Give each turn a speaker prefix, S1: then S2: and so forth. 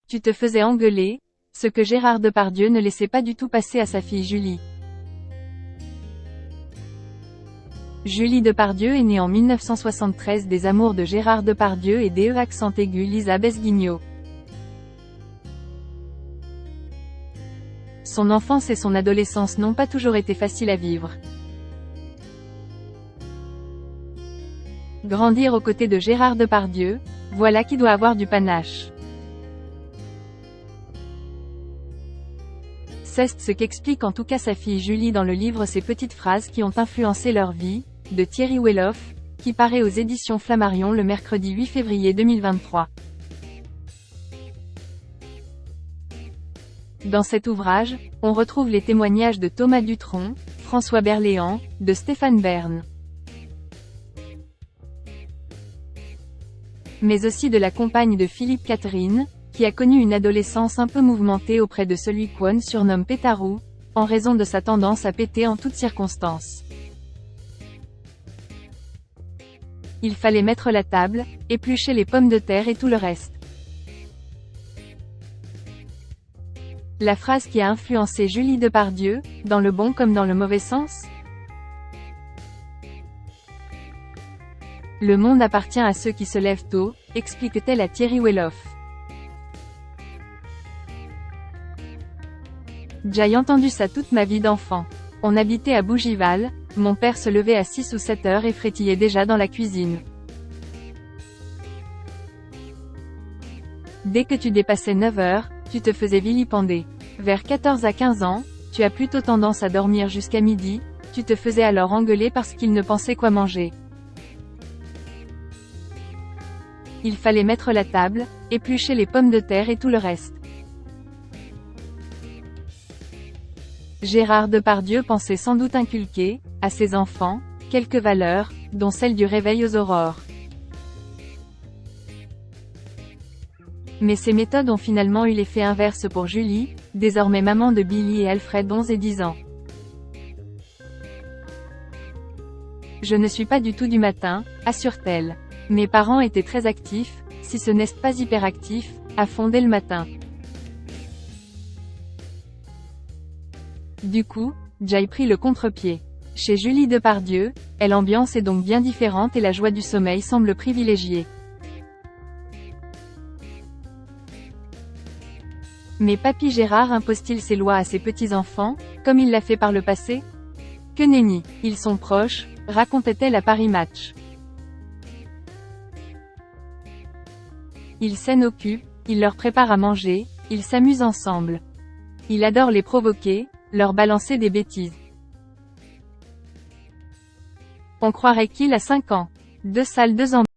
S1: tu te faisais engueuler, ce que Gérard Depardieu ne laissait pas du tout passer à sa fille Julie. Julie Depardieu est née en 1973 des amours de Gérard Depardieu et d'E accent aigu Lisa Besguignot. Son enfance et son adolescence n'ont pas toujours été faciles à vivre. Grandir aux côtés de Gérard Depardieu, voilà qui doit avoir du panache. C'est ce qu'explique en tout cas sa fille Julie dans le livre Ces petites phrases qui ont influencé leur vie, de Thierry Weloff, qui paraît aux éditions Flammarion le mercredi 8 février 2023. Dans cet ouvrage, on retrouve les témoignages de Thomas Dutronc, François Berléand, de Stéphane Bern. Mais aussi de la compagne de Philippe Catherine, qui a connu une adolescence un peu mouvementée auprès de celui qu'on surnomme Pétarou, en raison de sa tendance à péter en toutes circonstances. Il fallait mettre la table, éplucher les pommes de terre et tout le reste. La phrase qui a influencé Julie Depardieu, dans le bon comme dans le mauvais sens? Le monde appartient à ceux qui se lèvent tôt, explique-t-elle à Thierry Weloff. J'ai entendu ça toute ma vie d'enfant. On habitait à Bougival, mon père se levait à 6 ou 7 heures et frétillait déjà dans la cuisine. Dès que tu dépassais 9 heures, tu te faisais vilipender. Vers 14 à 15 ans, tu as plutôt tendance à dormir jusqu'à midi, tu te faisais alors engueuler parce qu'il ne pensait quoi manger. Il fallait mettre la table, éplucher les pommes de terre et tout le reste. Gérard Depardieu pensait sans doute inculquer, à ses enfants, quelques valeurs, dont celle du réveil aux aurores. Mais ces méthodes ont finalement eu l'effet inverse pour Julie, désormais maman de Billy et Alfred 11 et 10 ans. Je ne suis pas du tout du matin, assure-t-elle. Mes parents étaient très actifs, si ce n'est pas hyperactifs, à fond dès le matin. Du coup, j'ai pris le contre-pied. Chez Julie Depardieu, l'ambiance est donc bien différente et la joie du sommeil semble privilégiée. Mais papy Gérard impose-t-il ses lois à ses petits-enfants, comme il l'a fait par le passé? Que nenni, ils sont proches, racontait-elle à Paris Match. Il s'en occupe, il leur prépare à manger, ils s'amusent ensemble. Il adore les provoquer, leur balancer des bêtises. On croirait qu'il a 5 ans. 2 salles 2 ambiances.